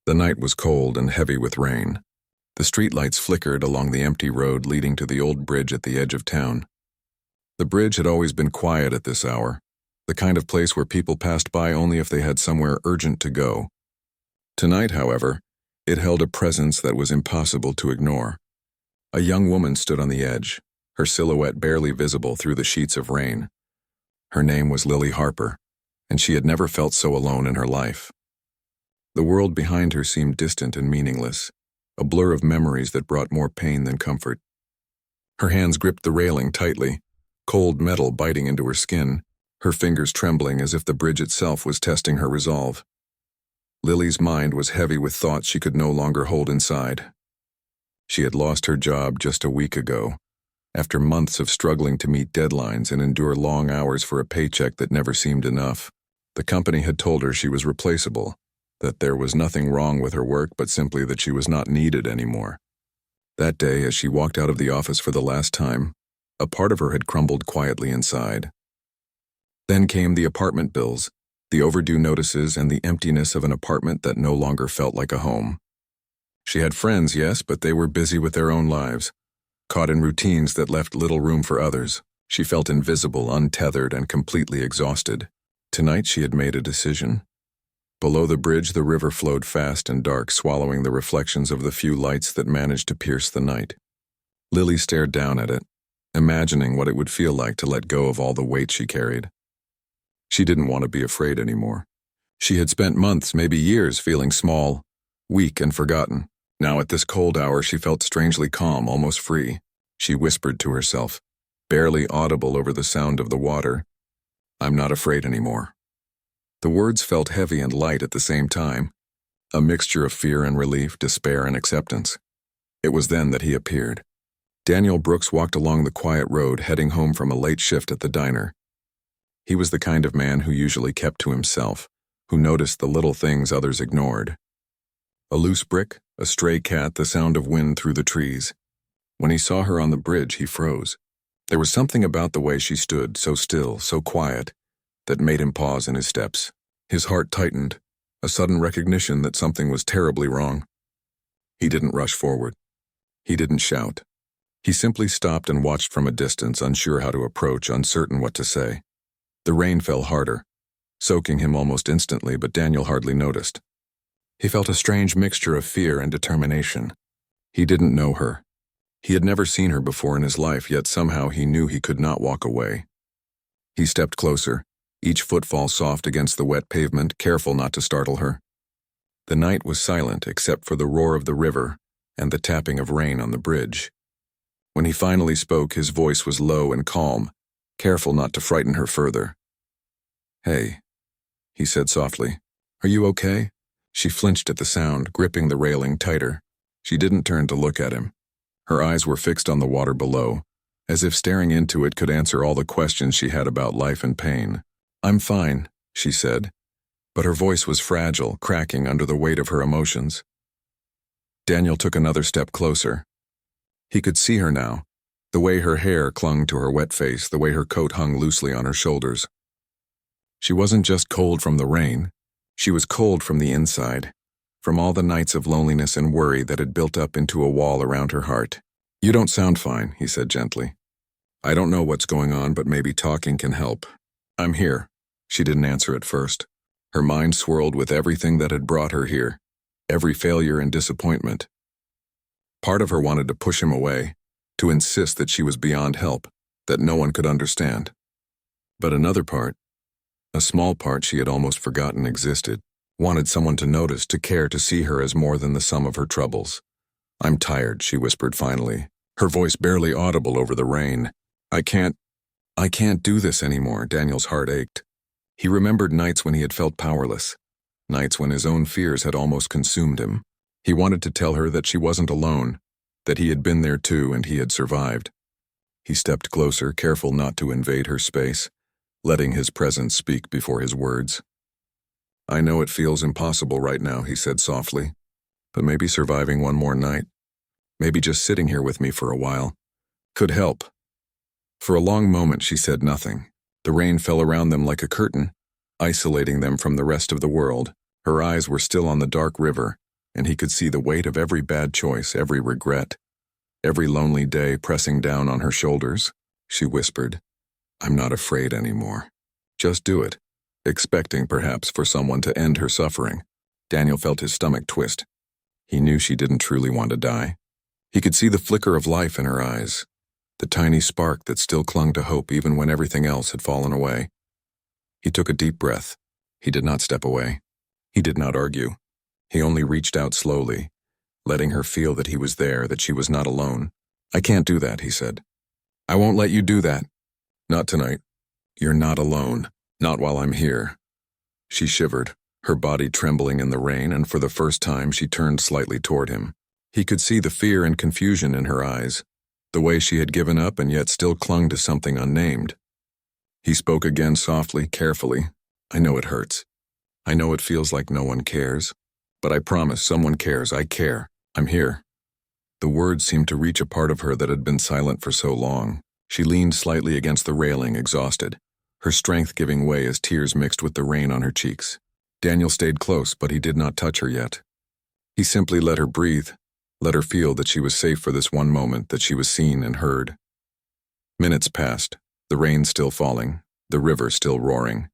The night was cold and heavy with rain. The streetlights flickered along the empty road leading to the old bridge at the edge of town. The bridge had always been quiet at this hour, the kind of place where people passed by only if they had somewhere urgent to go. Tonight, however, it held a presence that was impossible to ignore. A young woman stood on the edge, her silhouette barely visible through the sheets of rain. Her name was Lily Harper, and she had never felt so alone in her life. The world behind her seemed distant and meaningless, a blur of memories that brought more pain than comfort. Her hands gripped the railing tightly, cold metal biting into her skin, her fingers trembling as if the bridge itself was testing her resolve. Lily's mind was heavy with thoughts she could no longer hold inside. She had lost her job just a week ago, after months of struggling to meet deadlines and endure long hours for a paycheck that never seemed enough. The company had told her she was replaceable, that there was nothing wrong with her work but simply that she was not needed anymore. That day, as she walked out of the office for the last time, a part of her had crumbled quietly inside. Then came the apartment bills, the overdue notices, and the emptiness of an apartment that no longer felt like a home. She had friends, yes, but they were busy with their own lives, caught in routines that left little room for others. She felt invisible, untethered, and completely exhausted. Tonight she had made a decision. Below the bridge, the river flowed fast and dark, swallowing the reflections of the few lights that managed to pierce the night. Lily stared down at it, imagining what it would feel like to let go of all the weight she carried. She didn't want to be afraid anymore. She had spent months, maybe years, feeling small, weak, and forgotten. Now at this cold hour she felt strangely calm, almost free. She whispered to herself, barely audible over the sound of the water, "I'm not afraid anymore." The words felt heavy and light at the same time, a mixture of fear and relief, despair and acceptance. It was then that he appeared. Daniel Brooks walked along the quiet road, heading home from a late shift at the diner. He was the kind of man who usually kept to himself, who noticed the little things others ignored. A loose brick, a stray cat, the sound of wind through the trees. When he saw her on the bridge, he froze. There was something about the way she stood, so still, so quiet, that made him pause in his steps. His heart tightened, a sudden recognition that something was terribly wrong. He didn't rush forward. He didn't shout. He simply stopped and watched from a distance, unsure how to approach, uncertain what to say. The rain fell harder, soaking him almost instantly, but Daniel hardly noticed. He felt a strange mixture of fear and determination. He didn't know her. He had never seen her before in his life, yet somehow he knew he could not walk away. He stepped closer, each footfall soft against the wet pavement, careful not to startle her. The night was silent except for the roar of the river and the tapping of rain on the bridge. When he finally spoke, his voice was low and calm, careful not to frighten her further. "Hey," he said softly. "Are you okay?" She flinched at the sound, gripping the railing tighter. She didn't turn to look at him. Her eyes were fixed on the water below, as if staring into it could answer all the questions she had about life and pain. "I'm fine," she said, but her voice was fragile, cracking under the weight of her emotions. Daniel took another step closer. He could see her now, the way her hair clung to her wet face, the way her coat hung loosely on her shoulders. She wasn't just cold from the rain. She was cold from the inside, from all the nights of loneliness and worry that had built up into a wall around her heart. "You don't sound fine," he said gently. "I don't know what's going on, but maybe talking can help. I'm here." She didn't answer at first. Her mind swirled with everything that had brought her here, every failure and disappointment. Part of her wanted to push him away, to insist that she was beyond help, that no one could understand. But another part, a small part she had almost forgotten existed, wanted someone to notice, to care, to see her as more than the sum of her troubles. "I'm tired," she whispered finally, her voice barely audible over the rain. I can't do this anymore." Daniel's heart ached. He remembered nights when he had felt powerless, nights when his own fears had almost consumed him. He wanted to tell her that she wasn't alone, that he had been there too and he had survived. He stepped closer, careful not to invade her space, letting his presence speak before his words. "I know it feels impossible right now," he said softly, "but maybe surviving one more night, maybe just sitting here with me for a while, could help." For a long moment she said nothing. The rain fell around them like a curtain, isolating them from the rest of the world. Her eyes were still on the dark river, and he could see the weight of every bad choice, every regret, every lonely day pressing down on her shoulders. She whispered, "I'm not afraid anymore. Just do it," expecting perhaps for someone to end her suffering. Daniel felt his stomach twist. He knew she didn't truly want to die. He could see the flicker of life in her eyes, the tiny spark that still clung to hope even when everything else had fallen away. He took a deep breath. He did not step away. He did not argue. He only reached out slowly, letting her feel that he was there, that she was not alone. "I can't do that," he said. "I won't let you do that. Not tonight. You're not alone. Not while I'm here." She shivered, her body trembling in the rain, and for the first time she turned slightly toward him. He could see the fear and confusion in her eyes, the way she had given up and yet still clung to something unnamed. He spoke again softly, carefully. "I know it hurts. I know it feels like no one cares. But I promise someone cares. I care. I'm here." The words seemed to reach a part of her that had been silent for so long. She leaned slightly against the railing, exhausted, her strength giving way as tears mixed with the rain on her cheeks. Daniel stayed close, but he did not touch her yet. He simply let her breathe, let her feel that she was safe for this one moment, that she was seen and heard. Minutes passed, the rain still falling, the river still roaring.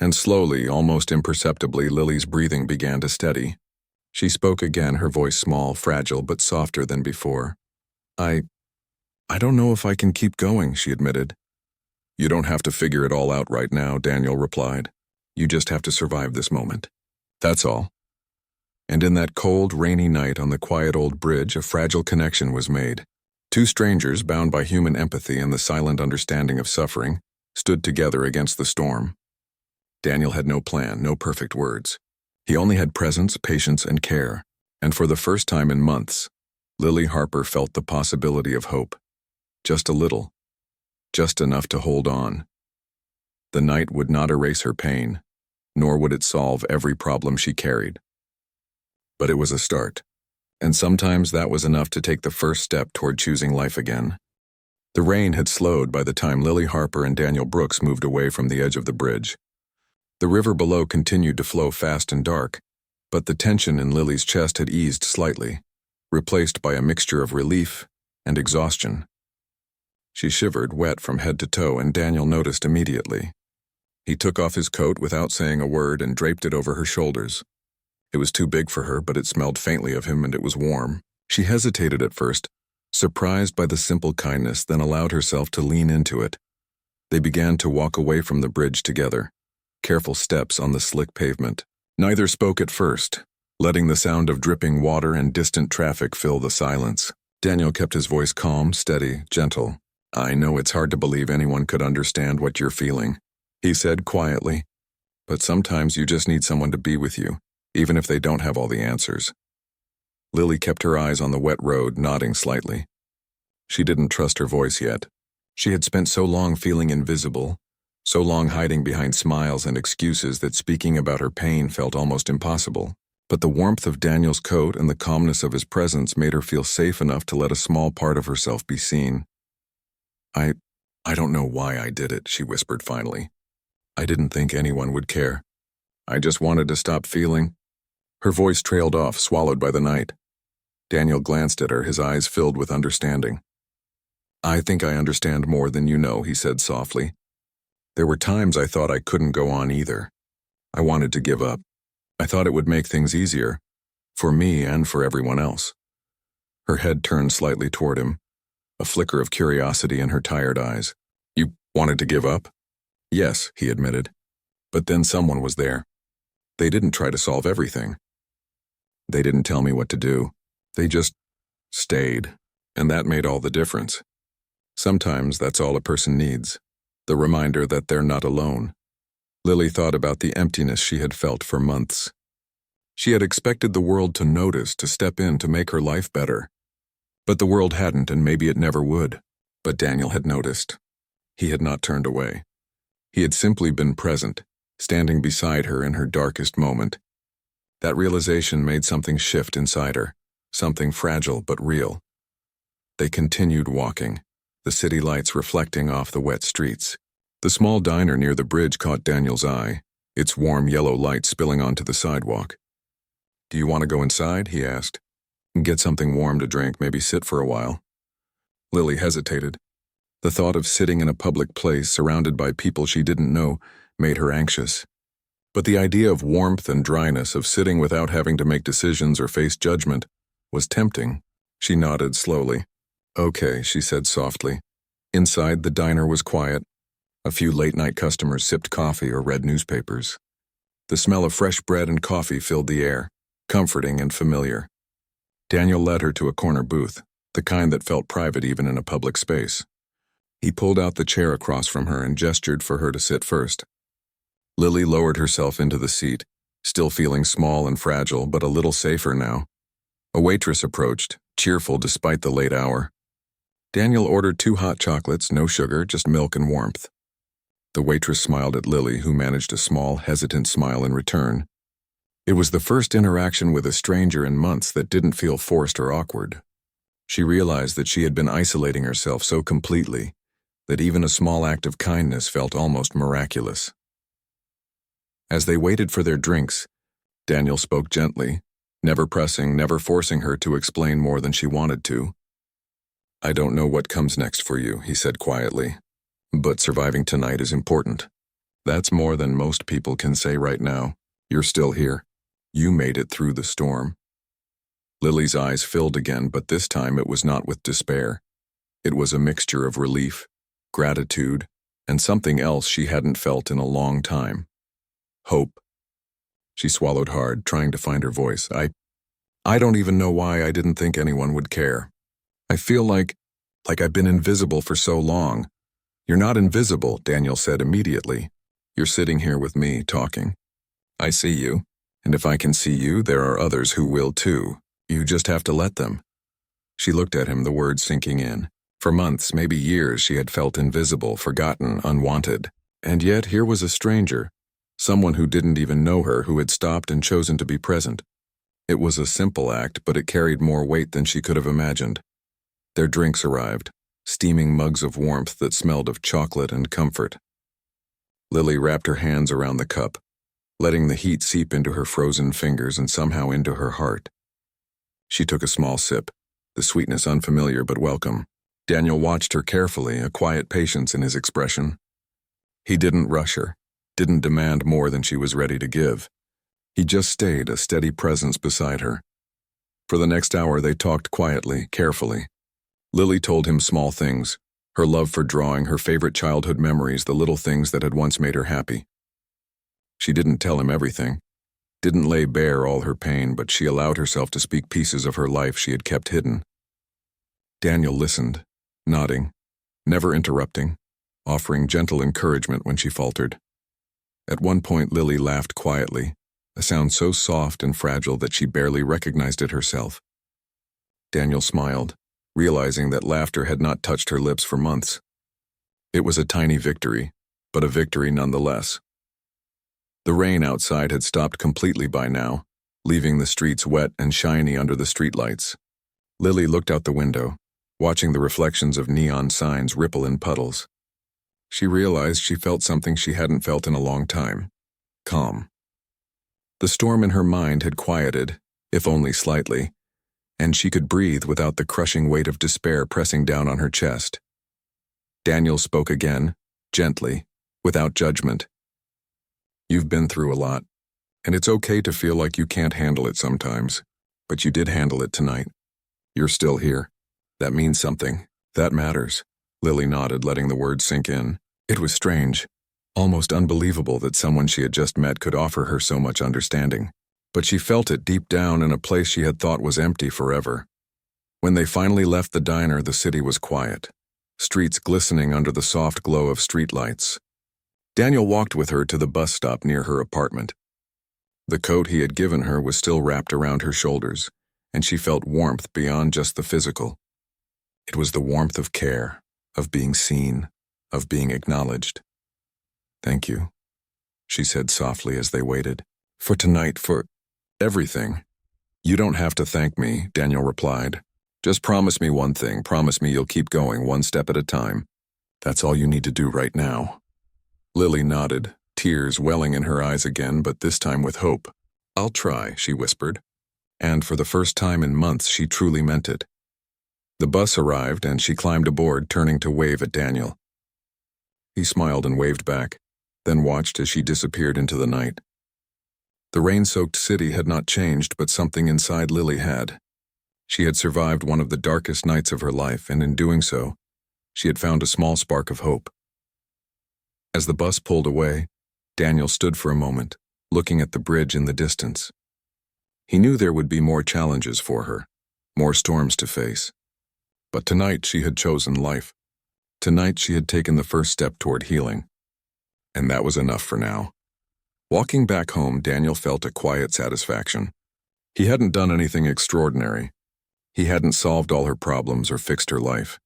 And slowly, almost imperceptibly, Lily's breathing began to steady. She spoke again, her voice small, fragile, but softer than before. I don't know if I can keep going," she admitted. "You don't have to figure it all out right now," Daniel replied. "You just have to survive this moment. That's all." And in that cold, rainy night on the quiet old bridge, a fragile connection was made. Two strangers, bound by human empathy and the silent understanding of suffering, stood together against the storm. Daniel had no plan, no perfect words. He only had presence, patience, and care. And for the first time in months, Lily Harper felt the possibility of hope. Just a little. Just enough to hold on. The night would not erase her pain, nor would it solve every problem she carried. But it was a start, and sometimes that was enough to take the first step toward choosing life again. The rain had slowed by the time Lily Harper and Daniel Brooks moved away from the edge of the bridge. The river below continued to flow fast and dark, but the tension in Lily's chest had eased slightly, replaced by a mixture of relief and exhaustion. She shivered, wet from head to toe, and Daniel noticed immediately. He took off his coat without saying a word and draped it over her shoulders. It was too big for her, but it smelled faintly of him and it was warm. She hesitated at first, surprised by the simple kindness, then allowed herself to lean into it. They began to walk away from the bridge together, careful steps on the slick pavement. Neither spoke at first, letting the sound of dripping water and distant traffic fill the silence. Daniel kept his voice calm, steady, gentle. "I know it's hard to believe anyone could understand what you're feeling," he said quietly, "but sometimes you just need someone to be with you, even if they don't have all the answers." Lily kept her eyes on the wet road, nodding slightly. She didn't trust her voice yet. She had spent so long feeling invisible, so long hiding behind smiles and excuses that speaking about her pain felt almost impossible. But the warmth of Daniel's coat and the calmness of his presence made her feel safe enough to let a small part of herself be seen. I don't know why I did it," she whispered finally. "I didn't think anyone would care. I just wanted to stop feeling." Her voice trailed off, swallowed by the night. Daniel glanced at her, his eyes filled with understanding. "I think I understand more than you know," he said softly. "There were times I thought I couldn't go on either. I wanted to give up. I thought it would make things easier, for me and for everyone else." Her head turned slightly toward him, a flicker of curiosity in her tired eyes. "You wanted to give up?" "Yes," he admitted. "But then someone was there. They didn't try to solve everything. They didn't tell me what to do. They just stayed, and that made all the difference. Sometimes that's all a person needs, the reminder that they're not alone." Lily thought about the emptiness she had felt for months. She had expected the world to notice, to step in, to make her life better. But the world hadn't, and maybe it never would. But Daniel had noticed. He had not turned away. He had simply been present, standing beside her in her darkest moment. That realization made something shift inside her, something fragile but real. They continued walking, the city lights reflecting off the wet streets. The small diner near the bridge caught Daniel's eye, its warm yellow light spilling onto the sidewalk. "Do you want to go inside?" he asked. "Get something warm to drink, maybe sit for a while." Lily hesitated. The thought of sitting in a public place surrounded by people she didn't know made her anxious. But the idea of warmth and dryness, of sitting without having to make decisions or face judgment, was tempting. She nodded slowly. "Okay," she said softly. Inside, the diner was quiet. A few late-night customers sipped coffee or read newspapers. The smell of fresh bread and coffee filled the air, comforting and familiar. Daniel led her to a corner booth, the kind that felt private even in a public space. He pulled out the chair across from her and gestured for her to sit first. Lily lowered herself into the seat, still feeling small and fragile, but a little safer now. A waitress approached, cheerful despite the late hour. Daniel ordered 2 hot chocolates, no sugar, just milk and warmth. The waitress smiled at Lily, who managed a small, hesitant smile in return. It was the first interaction with a stranger in months that didn't feel forced or awkward. She realized that she had been isolating herself so completely that even a small act of kindness felt almost miraculous. As they waited for their drinks, Daniel spoke gently, never pressing, never forcing her to explain more than she wanted to. "I don't know what comes next for you," he said quietly, "but surviving tonight is important. That's more than most people can say right now. You're still here. You made it through the storm." Lily's eyes filled again, but this time it was not with despair. It was a mixture of relief, gratitude, and something else she hadn't felt in a long time. Hope. She swallowed hard, trying to find her voice. I don't even know why I didn't think anyone would care. I feel like I've been invisible for so long." "You're not invisible," Daniel said immediately. "You're sitting here with me, talking. I see you, and if I can see you, there are others who will too. You just have to let them." She looked at him, the words sinking in. For months, maybe years, she had felt invisible, forgotten, unwanted. And yet here was a stranger, someone who didn't even know her, who had stopped and chosen to be present. It was a simple act, but it carried more weight than she could have imagined. Their drinks arrived, steaming mugs of warmth that smelled of chocolate and comfort. Lily wrapped her hands around the cup, letting the heat seep into her frozen fingers and somehow into her heart. She took a small sip, the sweetness unfamiliar but welcome. Daniel watched her carefully, a quiet patience in his expression. He didn't rush her, didn't demand more than she was ready to give. He just stayed, a steady presence beside her. For the next hour they talked quietly, carefully. Lily told him small things, her love for drawing, her favorite childhood memories, the little things that had once made her happy. She didn't tell him everything, didn't lay bare all her pain, but she allowed herself to speak pieces of her life she had kept hidden. Daniel listened, nodding, never interrupting, offering gentle encouragement when she faltered. At one point Lily laughed quietly, a sound so soft and fragile that she barely recognized it herself. Daniel smiled, realizing that laughter had not touched her lips for months. It was a tiny victory, but a victory nonetheless. The rain outside had stopped completely by now, leaving the streets wet and shiny under the streetlights. Lily looked out the window, watching the reflections of neon signs ripple in puddles. She realized she felt something she hadn't felt in a long time: calm. The storm in her mind had quieted, if only slightly, and she could breathe without the crushing weight of despair pressing down on her chest. Daniel spoke again, gently, without judgment. "You've been through a lot, and it's okay to feel like you can't handle it sometimes, but you did handle it tonight. You're still here. That means something. That matters." Lily nodded, letting the words sink in. It was strange, almost unbelievable that someone she had just met could offer her so much understanding. But she felt it deep down in a place she had thought was empty forever. When they finally left the diner, the city was quiet, streets glistening under the soft glow of streetlights. Daniel walked with her to the bus stop near her apartment. The coat he had given her was still wrapped around her shoulders, and she felt warmth beyond just the physical. It was the warmth of care, of being seen, of being acknowledged. "Thank you," she said softly as they waited. "For tonight, for everything." "You don't have to thank me," Daniel replied. "Just promise me one thing. Promise me you'll keep going one step at a time. That's all you need to do right now." Lily nodded, tears welling in her eyes again, but this time with hope. "I'll try," she whispered. And for the first time in months, she truly meant it. The bus arrived and she climbed aboard, turning to wave at Daniel. He smiled and waved back, then watched as she disappeared into the night. The rain-soaked city had not changed, but something inside Lily had. She had survived one of the darkest nights of her life, and in doing so, she had found a small spark of hope. As the bus pulled away, Daniel stood for a moment, looking at the bridge in the distance. He knew there would be more challenges for her, more storms to face. But tonight she had chosen life. Tonight she had taken the first step toward healing. And that was enough for now. Walking back home, Daniel felt a quiet satisfaction. He hadn't done anything extraordinary. He hadn't solved all her problems or fixed her life.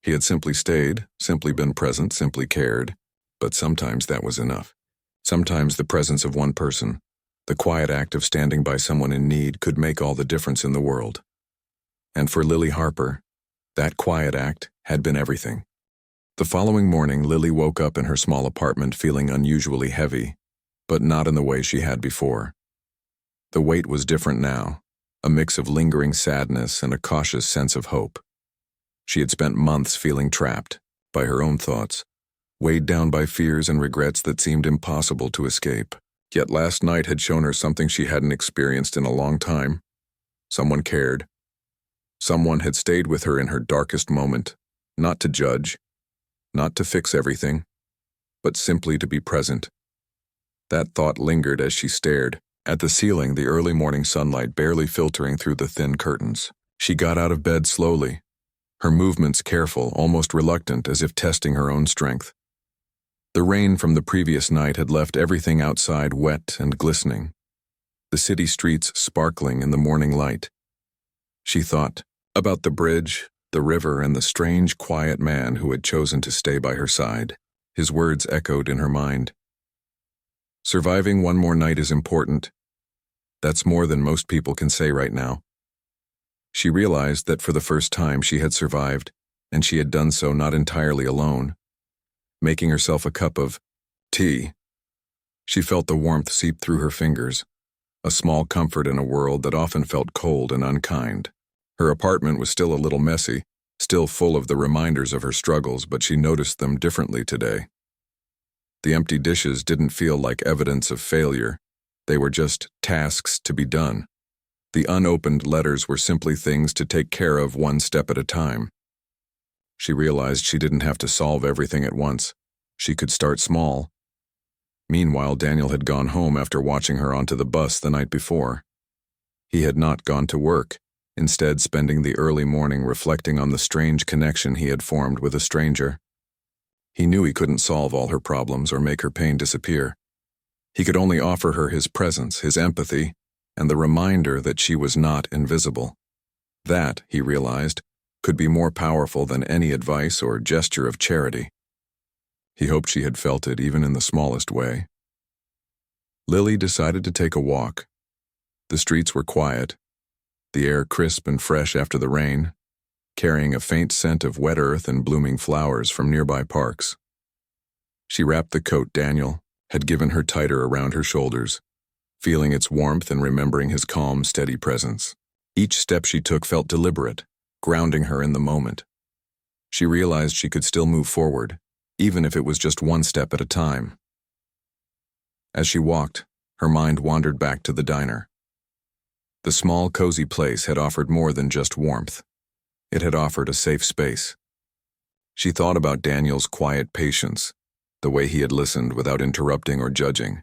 He had simply stayed, simply been present, simply cared. But sometimes that was enough. Sometimes the presence of one person, the quiet act of standing by someone in need, could make all the difference in the world. And for Lily Harper, that quiet act had been everything. The following morning, Lily woke up in her small apartment feeling unusually heavy, but not in the way she had before. The weight was different now, a mix of lingering sadness and a cautious sense of hope. She had spent months feeling trapped by her own thoughts, weighed down by fears and regrets that seemed impossible to escape. Yet last night had shown her something she hadn't experienced in a long time. Someone cared. Someone had stayed with her in her darkest moment, not to judge, not to fix everything, but simply to be present. That thought lingered as she stared at the ceiling, the early morning sunlight barely filtering through the thin curtains. She got out of bed slowly, her movements careful, almost reluctant, as if testing her own strength. The rain from the previous night had left everything outside wet and glistening, the city streets sparkling in the morning light. She thought about the bridge, the river, and the strange, quiet man who had chosen to stay by her side. His words echoed in her mind. Surviving one more night is important. That's more than most people can say right now. She realized that for the first time she had survived, and she had done so not entirely alone. Making herself a cup of tea, she felt the warmth seep through her fingers, a small comfort in a world that often felt cold and unkind. Her apartment was still a little messy, still full of the reminders of her struggles, but she noticed them differently today. The empty dishes didn't feel like evidence of failure. They were just tasks to be done. The unopened letters were simply things to take care of one step at a time. She realized she didn't have to solve everything at once. She could start small. Meanwhile, Daniel had gone home after watching her onto the bus the night before. He had not gone to work, instead spending the early morning reflecting on the strange connection he had formed with a stranger. He knew he couldn't solve all her problems or make her pain disappear. He could only offer her his presence, his empathy, and the reminder that she was not invisible. That, he realized, could be more powerful than any advice or gesture of charity. He hoped she had felt it even in the smallest way. Lily decided to take a walk. The streets were quiet, the air crisp and fresh after the rain, carrying a faint scent of wet earth and blooming flowers from nearby parks. She wrapped the coat Daniel had given her tighter around her shoulders, feeling its warmth and remembering his calm, steady presence. Each step she took felt deliberate, grounding her in the moment. She realized she could still move forward, even if it was just one step at a time. As she walked, her mind wandered back to the diner. The small, cozy place had offered more than just warmth. It had offered a safe space. She thought about Daniel's quiet patience, the way he had listened without interrupting or judging.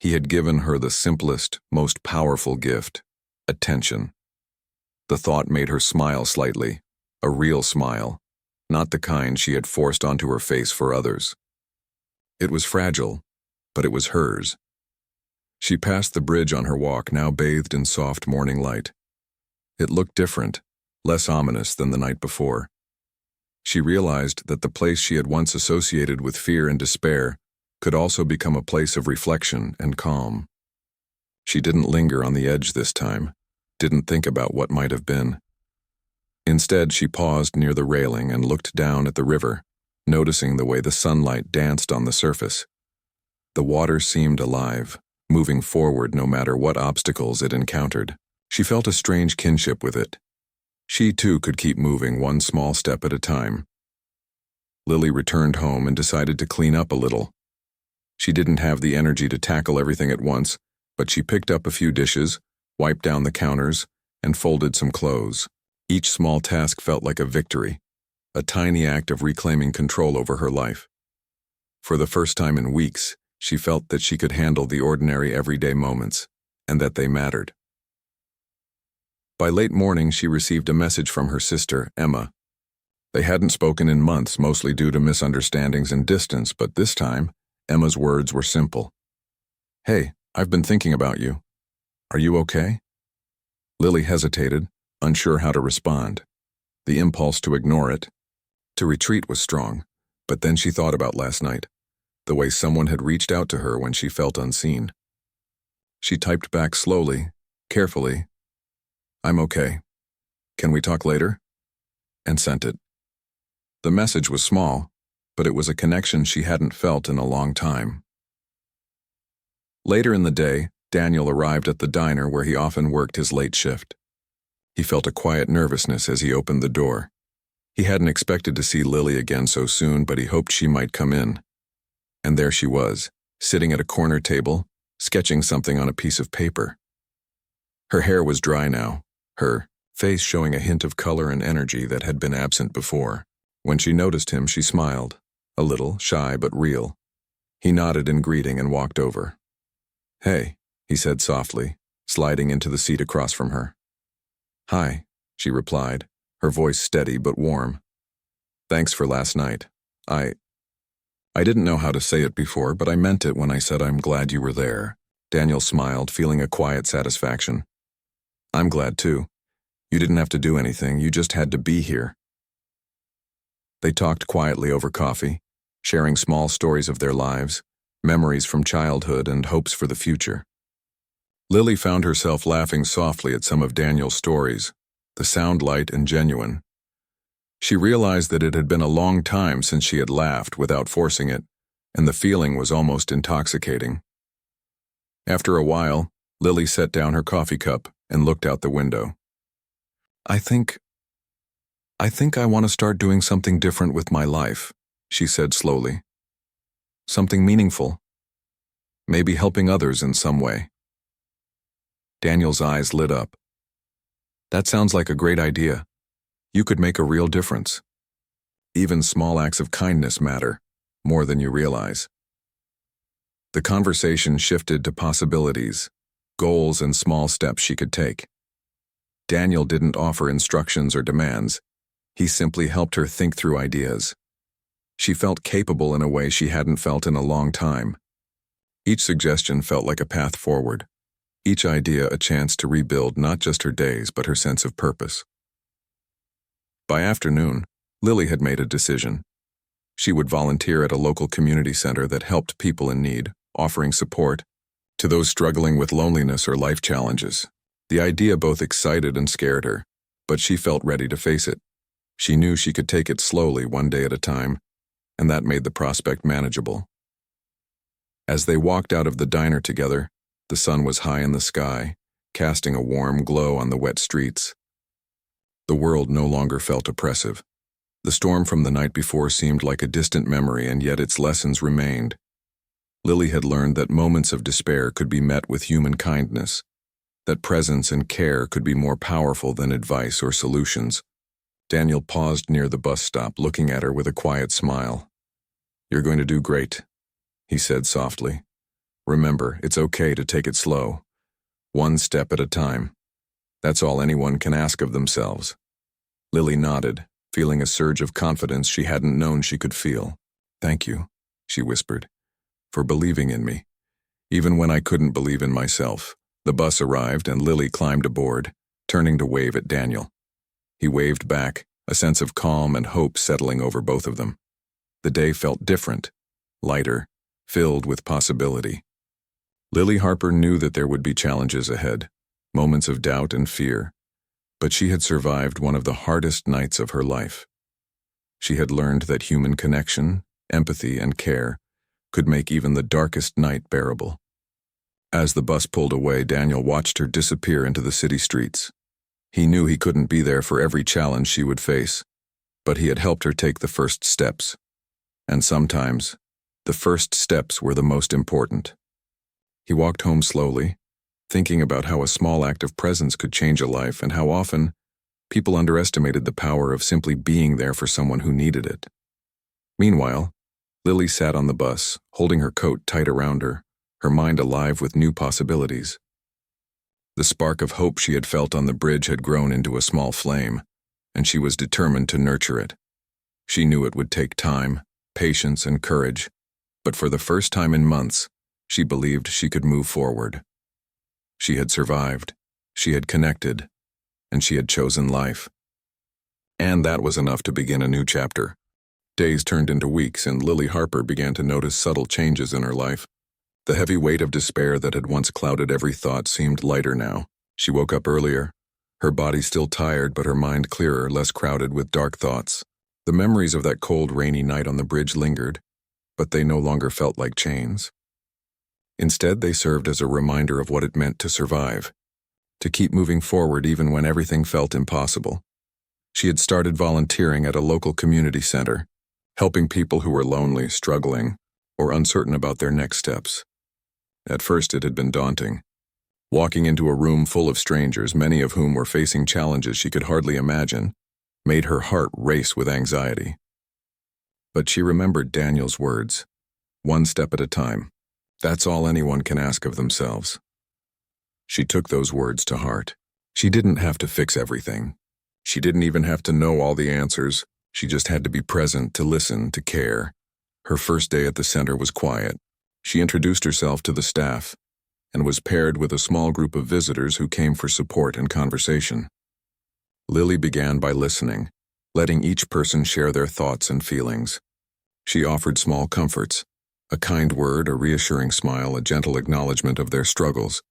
He had given her the simplest, most powerful gift, attention. The thought made her smile slightly, a real smile, not the kind she had forced onto her face for others. It was fragile, but it was hers. She passed the bridge on her walk, now bathed in soft morning light. It looked different, less ominous than the night before. She realized that the place she had once associated with fear and despair could also become a place of reflection and calm. She didn't linger on the edge this time, didn't think about what might have been. Instead, she paused near the railing and looked down at the river, noticing the way the sunlight danced on the surface. The water seemed alive, moving forward no matter what obstacles it encountered. She felt a strange kinship with it. She too could keep moving one small step at a time. Lily returned home and decided to clean up a little. She didn't have the energy to tackle everything at once, but she picked up a few dishes, wiped down the counters, and folded some clothes. Each small task felt like a victory, a tiny act of reclaiming control over her life. For the first time in weeks, she felt that she could handle the ordinary everyday moments, and that they mattered. By late morning, she received a message from her sister, Emma. They hadn't spoken in months, mostly due to misunderstandings and distance, but this time, Emma's words were simple. "Hey, I've been thinking about you. Are you okay?" Lily hesitated, unsure how to respond. The impulse to ignore it, to retreat was strong, but then she thought about last night, the way someone had reached out to her when she felt unseen. She typed back slowly, carefully, "I'm okay. Can we talk later?" and sent it. The message was small, but it was a connection she hadn't felt in a long time. Later in the day, Daniel arrived at the diner where he often worked his late shift. He felt a quiet nervousness as he opened the door. He hadn't expected to see Lily again so soon, but he hoped she might come in. And there she was, sitting at a corner table, sketching something on a piece of paper. Her hair was dry now, her face showing a hint of color and energy that had been absent before. When she noticed him, she smiled, a little shy but real. He nodded in greeting and walked over. "Hey," he said softly, sliding into the seat across from her. "Hi," she replied, her voice steady but warm. "Thanks for last night. I didn't know how to say it before, but I meant it when I said I'm glad you were there." Daniel smiled, feeling a quiet satisfaction. "I'm glad too. You didn't have to do anything, you just had to be here." They talked quietly over coffee, sharing small stories of their lives, memories from childhood and hopes for the future. Lily found herself laughing softly at some of Daniel's stories, the sound light and genuine. She realized that it had been a long time since she had laughed without forcing it, and the feeling was almost intoxicating. After a while, Lily set down her coffee cup and looked out the window. I think I want to start doing something different with my life," she said slowly. "Something meaningful. Maybe helping others in some way." Daniel's eyes lit up. "That sounds like a great idea. You could make a real difference. Even small acts of kindness matter, more than you realize." The conversation shifted to possibilities, goals and small steps she could take. Daniel didn't offer instructions or demands. He simply helped her think through ideas. She felt capable in a way she hadn't felt in a long time. Each suggestion felt like a path forward, each idea a chance to rebuild not just her days but her sense of purpose. By afternoon, Lily had made a decision. She would volunteer at a local community center that helped people in need, offering support to those struggling with loneliness or life challenges. The idea both excited and scared her, but she felt ready to face it. She knew she could take it slowly, one day at a time, and that made the prospect manageable. As they walked out of the diner together, the sun was high in the sky, casting a warm glow on the wet streets. The world no longer felt oppressive. The storm from the night before seemed like a distant memory, and yet its lessons remained. Lily had learned that moments of despair could be met with human kindness, that presence and care could be more powerful than advice or solutions. Daniel paused near the bus stop, looking at her with a quiet smile. "You're going to do great," he said softly. "Remember, it's okay to take it slow. One step at a time. That's all anyone can ask of themselves." Lily nodded, feeling a surge of confidence she hadn't known she could feel. "Thank you," she whispered, "for believing in me, even when I couldn't believe in myself." The bus arrived and Lily climbed aboard, turning to wave at Daniel. He waved back, a sense of calm and hope settling over both of them. The day felt different, lighter, filled with possibility. Lily Harper knew that there would be challenges ahead, moments of doubt and fear, but she had survived one of the hardest nights of her life. She had learned that human connection, empathy, and care could make even the darkest night bearable. As the bus pulled away, Daniel watched her disappear into the city streets. He knew he couldn't be there for every challenge she would face, but he had helped her take the first steps. And sometimes, the first steps were the most important. He walked home slowly, thinking about how a small act of presence could change a life and how often people underestimated the power of simply being there for someone who needed it. Meanwhile, Lily sat on the bus, holding her coat tight around her, her mind alive with new possibilities. The spark of hope she had felt on the bridge had grown into a small flame, and she was determined to nurture it. She knew it would take time, patience, and courage, but for the first time in months, she believed she could move forward. She had survived, she had connected, and she had chosen life. And that was enough to begin a new chapter. Days turned into weeks, and Lily Harper began to notice subtle changes in her life. The heavy weight of despair that had once clouded every thought seemed lighter now. She woke up earlier, her body still tired but her mind clearer, less crowded with dark thoughts. The memories of that cold, rainy night on the bridge lingered, but they no longer felt like chains. Instead, they served as a reminder of what it meant to survive, to keep moving forward even when everything felt impossible. She had started volunteering at a local community center, helping people who were lonely, struggling, or uncertain about their next steps. At first, it had been daunting. Walking into a room full of strangers, many of whom were facing challenges she could hardly imagine, made her heart race with anxiety. But she remembered Daniel's words, "One step at a time. That's all anyone can ask of themselves." She took those words to heart. She didn't have to fix everything. She didn't even have to know all the answers. She just had to be present, to listen, to care. Her first day at the center was quiet. She introduced herself to the staff and was paired with a small group of visitors who came for support and conversation. Lily began by listening, letting each person share their thoughts and feelings. She offered small comforts, a kind word, a reassuring smile, a gentle acknowledgement of their struggles.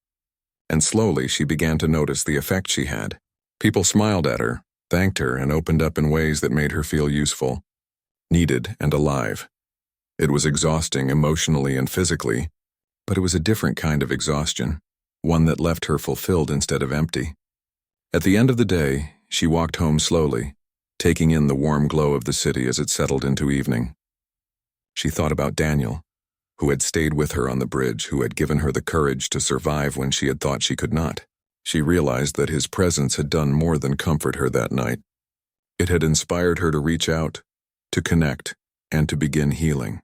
And slowly she began to notice the effect she had. People smiled at her, thanked her, and opened up in ways that made her feel useful, needed, and alive. It was exhausting emotionally and physically, but it was a different kind of exhaustion, one that left her fulfilled instead of empty. At the end of the day, she walked home slowly, taking in the warm glow of the city as it settled into evening. She thought about Daniel, who had stayed with her on the bridge, who had given her the courage to survive when she had thought she could not. She realized that his presence had done more than comfort her that night. It had inspired her to reach out, to connect, and to begin healing.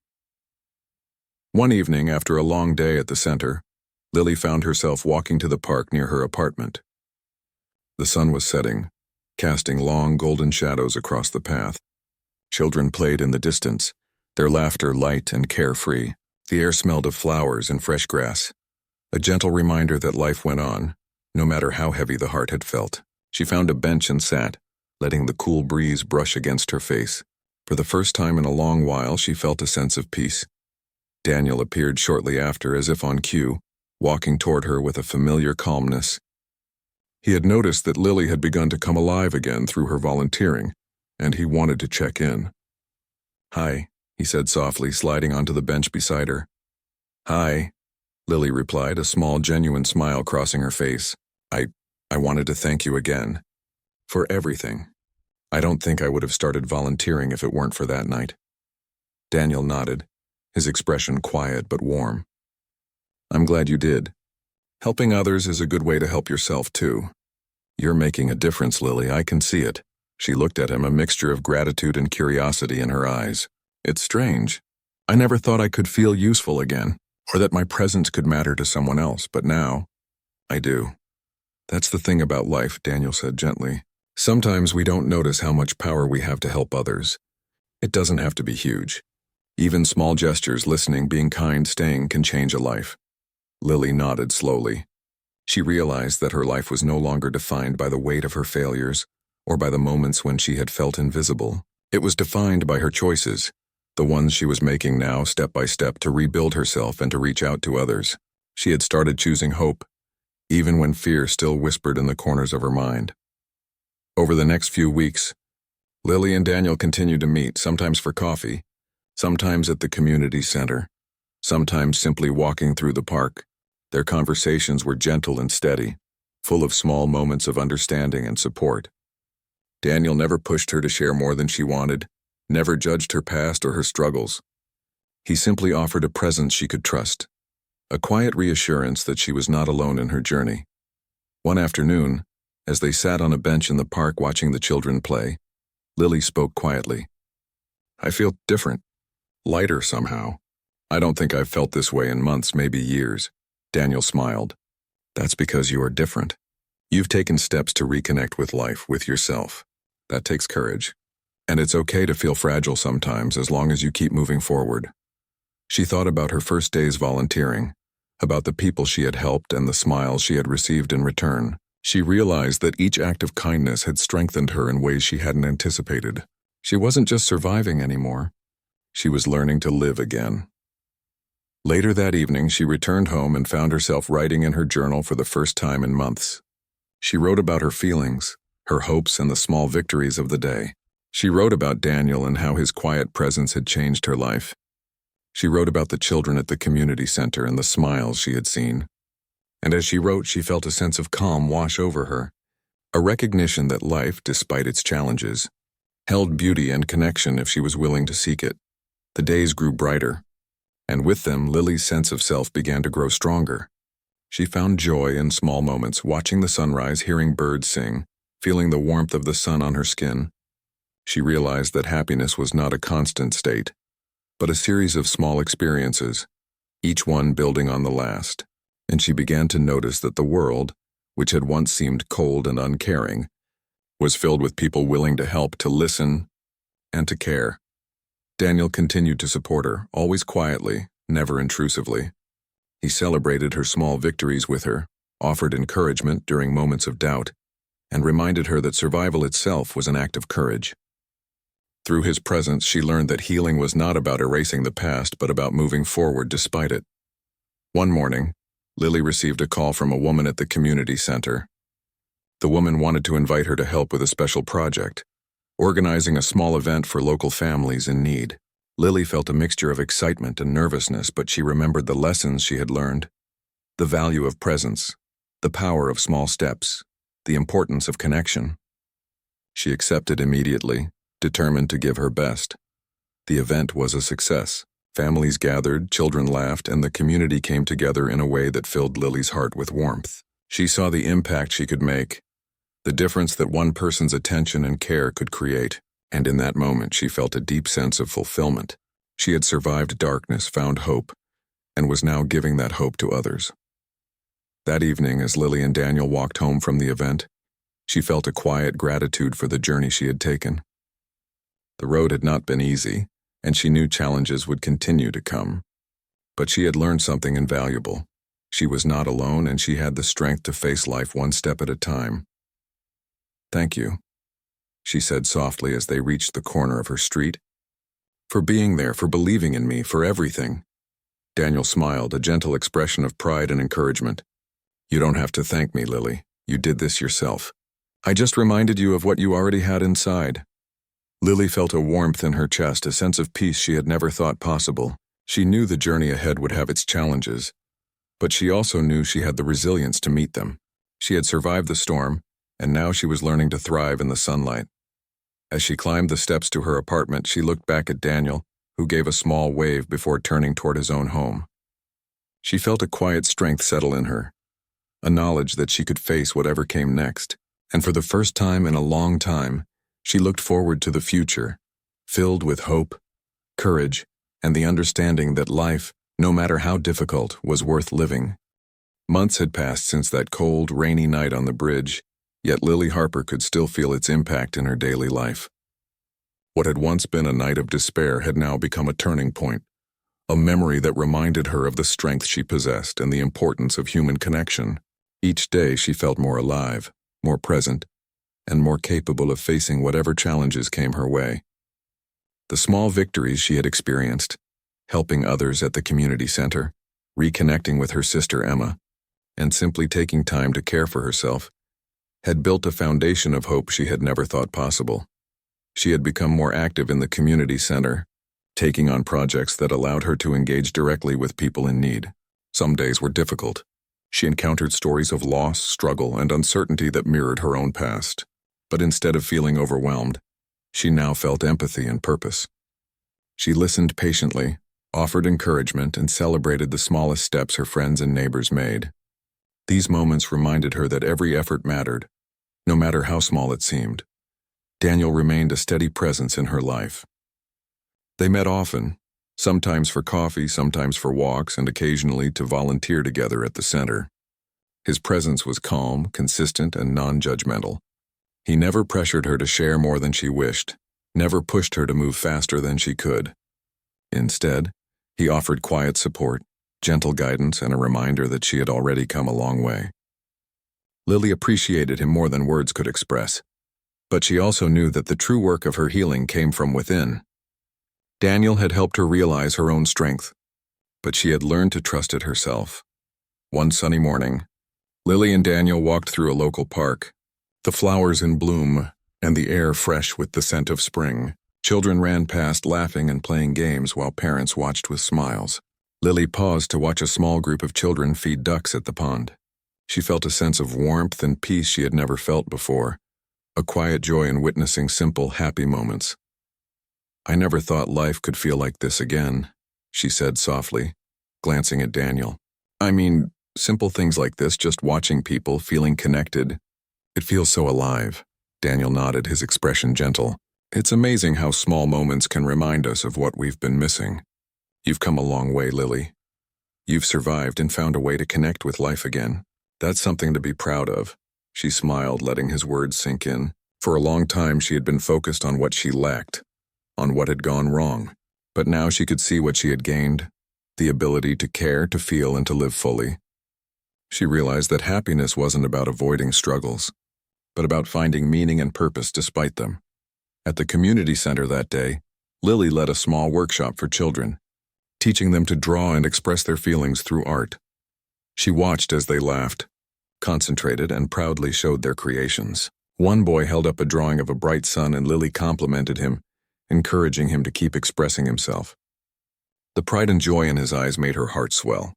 One evening, after a long day at the center, Lily found herself walking to the park near her apartment. The sun was setting, casting long golden shadows across the path. Children played in the distance, their laughter light and carefree. The air smelled of flowers and fresh grass, a gentle reminder that life went on, no matter how heavy the heart had felt. She found a bench and sat, letting the cool breeze brush against her face. For the first time in a long while, she felt a sense of peace. Daniel appeared shortly after, as if on cue, walking toward her with a familiar calmness. He had noticed that Lily had begun to come alive again through her volunteering, and he wanted to check in. "Hi," he said softly, sliding onto the bench beside her. "Hi," Lily replied, a small, genuine smile crossing her face. I wanted to thank you again. For everything. I don't think I would have started volunteering if it weren't for that night." Daniel nodded, his expression quiet but warm. "I'm glad you did. Helping others is a good way to help yourself, too. You're making a difference, Lily. I can see it." She looked at him, a mixture of gratitude and curiosity in her eyes. "It's strange. I never thought I could feel useful again, or that my presence could matter to someone else, but now, I do." "That's the thing about life," Daniel said gently. "Sometimes we don't notice how much power we have to help others. It doesn't have to be huge. Even small gestures, listening, being kind, staying, can change a life." Lily nodded slowly. She realized that her life was no longer defined by the weight of her failures or by the moments when she had felt invisible. It was defined by her choices, the ones she was making now, step by step, to rebuild herself and to reach out to others. She had started choosing hope, even when fear still whispered in the corners of her mind. Over the next few weeks, Lily and Daniel continued to meet, sometimes for coffee, sometimes at the community center, sometimes simply walking through the park. Their conversations were gentle and steady, full of small moments of understanding and support. Daniel never pushed her to share more than she wanted, never judged her past or her struggles. He simply offered a presence she could trust, a quiet reassurance that she was not alone in her journey. One afternoon, as they sat on a bench in the park watching the children play, Lily spoke quietly. "I feel different, lighter somehow. I don't think I've felt this way in months, maybe years." Daniel smiled. "That's because you are different. You've taken steps to reconnect with life, with yourself. That takes courage. And it's okay to feel fragile sometimes as long as you keep moving forward." She thought about her first days volunteering, about the people she had helped and the smiles she had received in return. She realized that each act of kindness had strengthened her in ways she hadn't anticipated. She wasn't just surviving anymore. She was learning to live again. Later that evening, she returned home and found herself writing in her journal for the first time in months. She wrote about her feelings, her hopes, and the small victories of the day. She wrote about Daniel and how his quiet presence had changed her life. She wrote about the children at the community center and the smiles she had seen. And as she wrote, she felt a sense of calm wash over her, a recognition that life, despite its challenges, held beauty and connection if she was willing to seek it. The days grew brighter, and with them, Lily's sense of self began to grow stronger. She found joy in small moments, watching the sunrise, hearing birds sing, feeling the warmth of the sun on her skin. She realized that happiness was not a constant state, but a series of small experiences, each one building on the last. And she began to notice that the world, which had once seemed cold and uncaring, was filled with people willing to help, to listen, and to care. Daniel continued to support her, always quietly, never intrusively. He celebrated her small victories with her, offered encouragement during moments of doubt, and reminded her that survival itself was an act of courage. Through his presence, she learned that healing was not about erasing the past, but about moving forward despite it. One morning, Lily received a call from a woman at the community center. The woman wanted to invite her to help with a special project, organizing a small event for local families in need. Lily felt a mixture of excitement and nervousness, but she remembered the lessons she had learned, the value of presence, the power of small steps, the importance of connection. She accepted immediately, determined to give her best. The event was a success. Families gathered, children laughed, and the community came together in a way that filled Lily's heart with warmth. She saw the impact she could make, the difference that one person's attention and care could create, and in that moment she felt a deep sense of fulfillment. She had survived darkness, found hope, and was now giving that hope to others. That evening, as Lily and Daniel walked home from the event, she felt a quiet gratitude for the journey she had taken. The road had not been easy, and she knew challenges would continue to come. But she had learned something invaluable. She was not alone, and she had the strength to face life one step at a time. "Thank you," she said softly as they reached the corner of her street. "For being there, for believing in me, for everything." Daniel smiled, a gentle expression of pride and encouragement. "You don't have to thank me, Lily. You did this yourself. I just reminded you of what you already had inside." Lily felt a warmth in her chest, a sense of peace she had never thought possible. She knew the journey ahead would have its challenges, but she also knew she had the resilience to meet them. She had survived the storm, and now she was learning to thrive in the sunlight. As she climbed the steps to her apartment, she looked back at Daniel, who gave a small wave before turning toward his own home. She felt a quiet strength settle in her, a knowledge that she could face whatever came next, and for the first time in a long time, she looked forward to the future, filled with hope, courage, and the understanding that life, no matter how difficult, was worth living. Months had passed since that cold, rainy night on the bridge, yet Lily Harper could still feel its impact in her daily life. What had once been a night of despair had now become a turning point, a memory that reminded her of the strength she possessed and the importance of human connection. Each day she felt more alive, more present, and more capable of facing whatever challenges came her way. The small victories she had experienced, helping others at the community center, reconnecting with her sister Emma, and simply taking time to care for herself, had built a foundation of hope she had never thought possible. She had become more active in the community center, taking on projects that allowed her to engage directly with people in need. Some days were difficult, She encountered stories of loss, struggle, and uncertainty that mirrored her own past. But instead of feeling overwhelmed, she now felt empathy and purpose. She listened patiently, offered encouragement, and celebrated the smallest steps her friends and neighbors made. These moments reminded her that every effort mattered, no matter how small it seemed. Daniel remained a steady presence in her life. They met often, sometimes for coffee, sometimes for walks, and occasionally to volunteer together at the center. His presence was calm, consistent, and non-judgmental. He never pressured her to share more than she wished, never pushed her to move faster than she could. Instead, he offered quiet support, gentle guidance, and a reminder that she had already come a long way. Lily appreciated him more than words could express, but she also knew that the true work of her healing came from within. Daniel had helped her realize her own strength, but she had learned to trust it herself. One sunny morning, Lily and Daniel walked through a local park, the flowers in bloom and the air fresh with the scent of spring. Children ran past laughing and playing games while parents watched with smiles. Lily paused to watch a small group of children feed ducks at the pond. She felt a sense of warmth and peace she had never felt before, a quiet joy in witnessing simple, happy moments. "I never thought life could feel like this again," she said softly, glancing at Daniel. "I mean, simple things like this, just watching people, feeling connected. It feels so alive." Daniel nodded, his expression gentle. "It's amazing how small moments can remind us of what we've been missing. You've come a long way, Lily. You've survived and found a way to connect with life again. That's something to be proud of." She smiled, letting his words sink in. For a long time she had been focused on what she lacked, on what had gone wrong. But now she could see what she had gained, the ability to care, to feel, and to live fully. She realized that happiness wasn't about avoiding struggles, but about finding meaning and purpose despite them. At the community center that day, Lily led a small workshop for children, teaching them to draw and express their feelings through art. She watched as they laughed, concentrated, and proudly showed their creations. One boy held up a drawing of a bright sun, and Lily complimented him, encouraging him to keep expressing himself. The pride and joy in his eyes made her heart swell.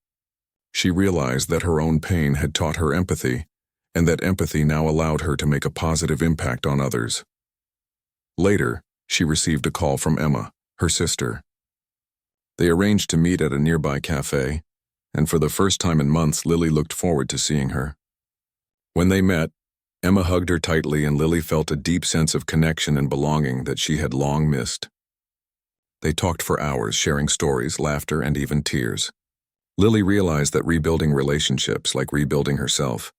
She realized that her own pain had taught her empathy, and that empathy now allowed her to make a positive impact on others. Later, she received a call from Emma, her sister. They arranged to meet at a nearby cafe, and for the first time in months, Lily looked forward to seeing her. When they met, Emma hugged her tightly, and Lily felt a deep sense of connection and belonging that she had long missed. They talked for hours, sharing stories, laughter, and even tears. Lily realized that rebuilding relationships, like rebuilding herself,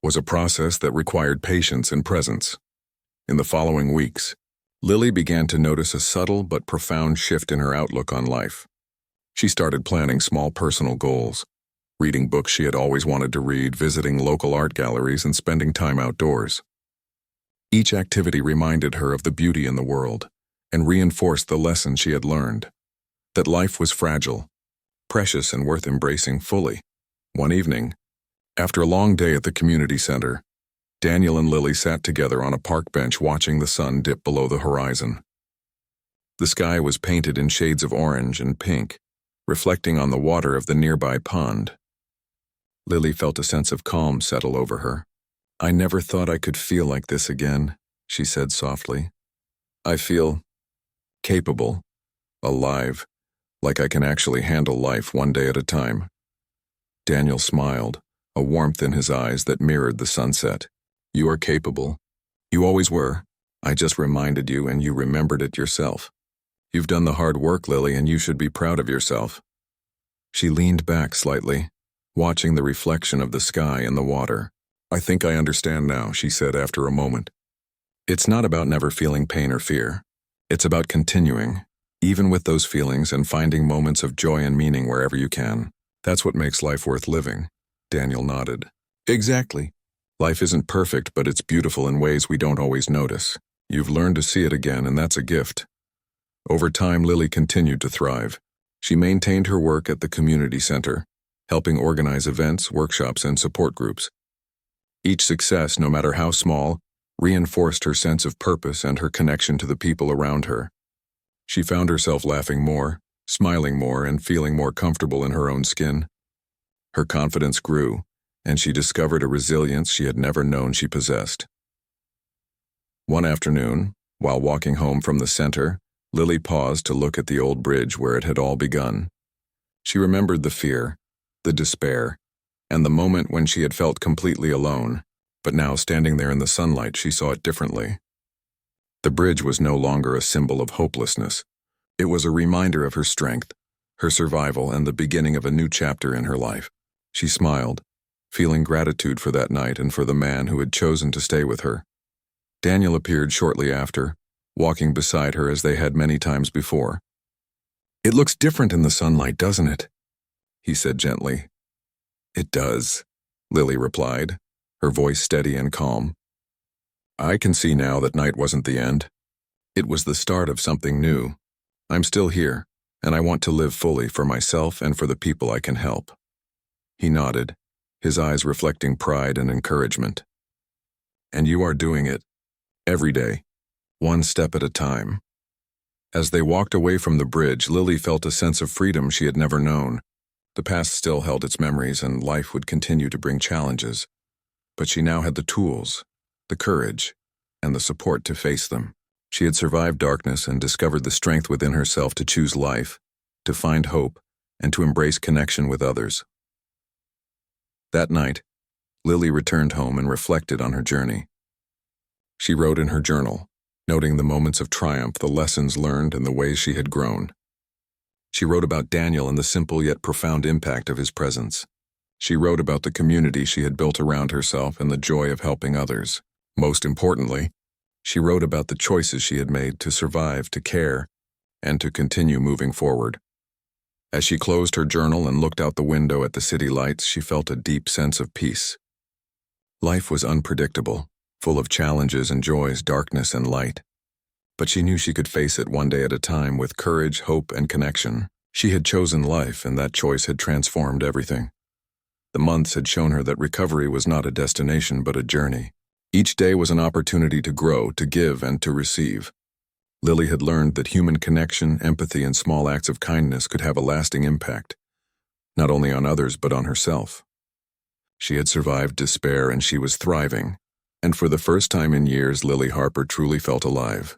was a process that required patience and presence. In the following weeks, Lily began to notice a subtle but profound shift in her outlook on life. She started planning small personal goals, reading books she had always wanted to read, visiting local art galleries, and spending time outdoors. Each activity reminded her of the beauty in the world and reinforced the lesson she had learned, that life was fragile, precious, and worth embracing fully. One evening, after a long day at the community center, Daniel and Lily sat together on a park bench watching the sun dip below the horizon. The sky was painted in shades of orange and pink, reflecting on the water of the nearby pond. Lily felt a sense of calm settle over her. "I never thought I could feel like this again," she said softly. "I feel capable, alive, like I can actually handle life one day at a time." Daniel smiled, a warmth in his eyes that mirrored the sunset. "You are capable. You always were. I just reminded you, and you remembered it yourself. You've done the hard work, Lily, and you should be proud of yourself." She leaned back slightly, watching the reflection of the sky and the water. "I think I understand now," she said after a moment. "It's not about never feeling pain or fear. It's about continuing, even with those feelings, and finding moments of joy and meaning wherever you can. That's what makes life worth living." Daniel nodded. "Exactly. Life isn't perfect, but it's beautiful in ways we don't always notice. You've learned to see it again, and that's a gift." Over time, Lily continued to thrive. She maintained her work at the community center, helping organize events, workshops, and support groups. Each success, no matter how small, reinforced her sense of purpose and her connection to the people around her. She found herself laughing more, smiling more, and feeling more comfortable in her own skin. Her confidence grew, and she discovered a resilience she had never known she possessed. One afternoon, while walking home from the center, Lily paused to look at the old bridge where it had all begun. She remembered the fear, the despair, and the moment when she had felt completely alone, but now standing there in the sunlight she saw it differently. The bridge was no longer a symbol of hopelessness. It was a reminder of her strength, her survival, and the beginning of a new chapter in her life. She smiled, feeling gratitude for that night and for the man who had chosen to stay with her. Daniel appeared shortly after, walking beside her as they had many times before. "It looks different in the sunlight, doesn't it?" he said gently. "It does," Lily replied, her voice steady and calm. "I can see now that night wasn't the end. It was the start of something new. I'm still here, and I want to live fully for myself and for the people I can help." He nodded, his eyes reflecting pride and encouragement. "And you are doing it. Every day, one step at a time." As they walked away from the bridge, Lily felt a sense of freedom she had never known. The past still held its memories, and life would continue to bring challenges. But she now had the tools, the courage, and the support to face them. She had survived darkness and discovered the strength within herself to choose life, to find hope, and to embrace connection with others. That night, Lily returned home and reflected on her journey. She wrote in her journal, noting the moments of triumph, the lessons learned, and the ways she had grown. She wrote about Daniel and the simple yet profound impact of his presence. She wrote about the community she had built around herself and the joy of helping others. Most importantly, she wrote about the choices she had made to survive, to care, and to continue moving forward. As she closed her journal and looked out the window at the city lights, she felt a deep sense of peace. Life was unpredictable, full of challenges and joys, darkness and light. But she knew she could face it one day at a time with courage, hope, and connection. She had chosen life, and that choice had transformed everything. The months had shown her that recovery was not a destination but a journey. Each day was an opportunity to grow, to give, and to receive. Lily had learned that human connection, empathy, and small acts of kindness could have a lasting impact, not only on others but on herself. She had survived despair and she was thriving, and for the first time in years Lily Harper truly felt alive.